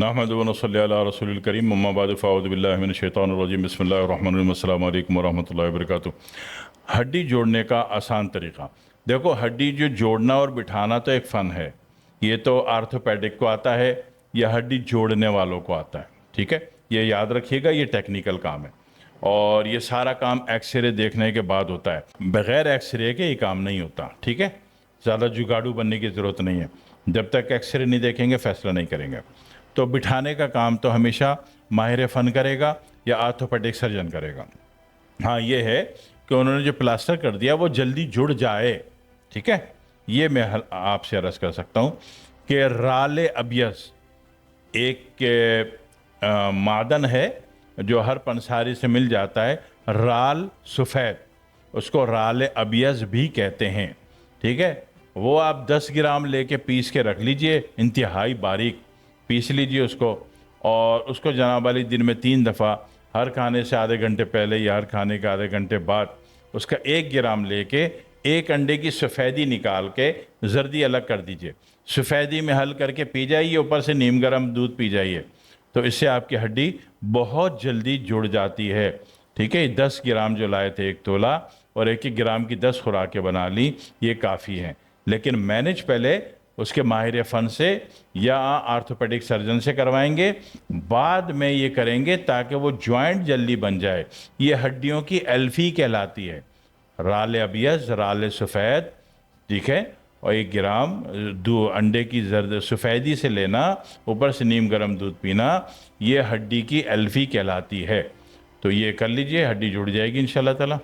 नहमदुहु व नसल्ली अला रसूलिल करीम अम्मा बाद फ़अऊज़ु बिल्लाहि मिनश शैतानिर रजीम बिस्मिल्लाहिर रहमानिर रहीम अस्सलामु अलैकुम व रहमतुल्लाहि व बरकातुहू। हड्डी जोड़ने का आसान तरीका। देखो, हड्डी जो जोड़ना और बिठाना तो एक फ़न है। ये तो आर्थोपेडिक को आता है या हड्डी जोड़ने वालों को आता है। ठीक है, ये याद रखिएगा, ये टेक्निकल काम है और ये सारा काम एक्सरे देखने के बाद होता है। बग़ैर एक्सरे के ये काम नहीं होता। ठीक है, ज़्यादा जुगाड़ू बनने की ज़रूरत नहीं है। जब तक एक्सरे नहीं देखेंगे फैसला नहीं करेंगे। तो बिठाने का काम तो हमेशा माहिर फ़न करेगा या आर्थोपेडिक सर्जन करेगा। हाँ, ये है कि उन्होंने जो प्लास्टर कर दिया वो जल्दी जुड़ जाए। ठीक है, ये मैं आपसे अर्ज़ कर सकता हूँ कि राले अबियस एक मादन है जो हर पंसारी से मिल जाता है, राल सफ़ेद, उसको राल अबियस भी कहते हैं। ठीक है, वो आप 10 ग्राम लेके पीस के रख लीजिए, इंतहाई बारीक पीस लीजिए उसको, और उसको जनाब वाली दिन में 3 दफ़ा, हर खाने से आधे घंटे पहले या हर खाने के आधे घंटे बाद, उसका 1 ग्राम लेके एक अंडे की सफ़ेदी निकाल के जर्दी अलग कर दीजिए, सफ़ेदी में हल करके पी जाइए, ऊपर से नीम गर्म दूध पी जाइए। तो इससे आपकी हड्डी बहुत जल्दी जुड़ जाती है। ठीक है, 10 ग्राम जो लाए थे 1 तोला, और 1-1 ग्राम की 10 खुराकें बना ली, ये काफ़ी हैं। लेकिन मैनेज पहले उसके माहिर फ़न से या आर्थोपेडिक सर्जन से करवाएंगे, बाद में ये करेंगे ताकि वो जॉइंट जल्दी बन जाए। ये हड्डियों की एल्फी कहलाती है, राल अबियस, राल सफ़ेद। ठीक है, और 1 ग्राम दो अंडे की जर्द सफ़ेदी से लेना, ऊपर से नीम गर्म दूध पीना, ये हड्डी की एल्फी कहलाती है। तो ये कर लीजिए, हड्डी जुड़ जाएगी इंशाल्लाह ताला।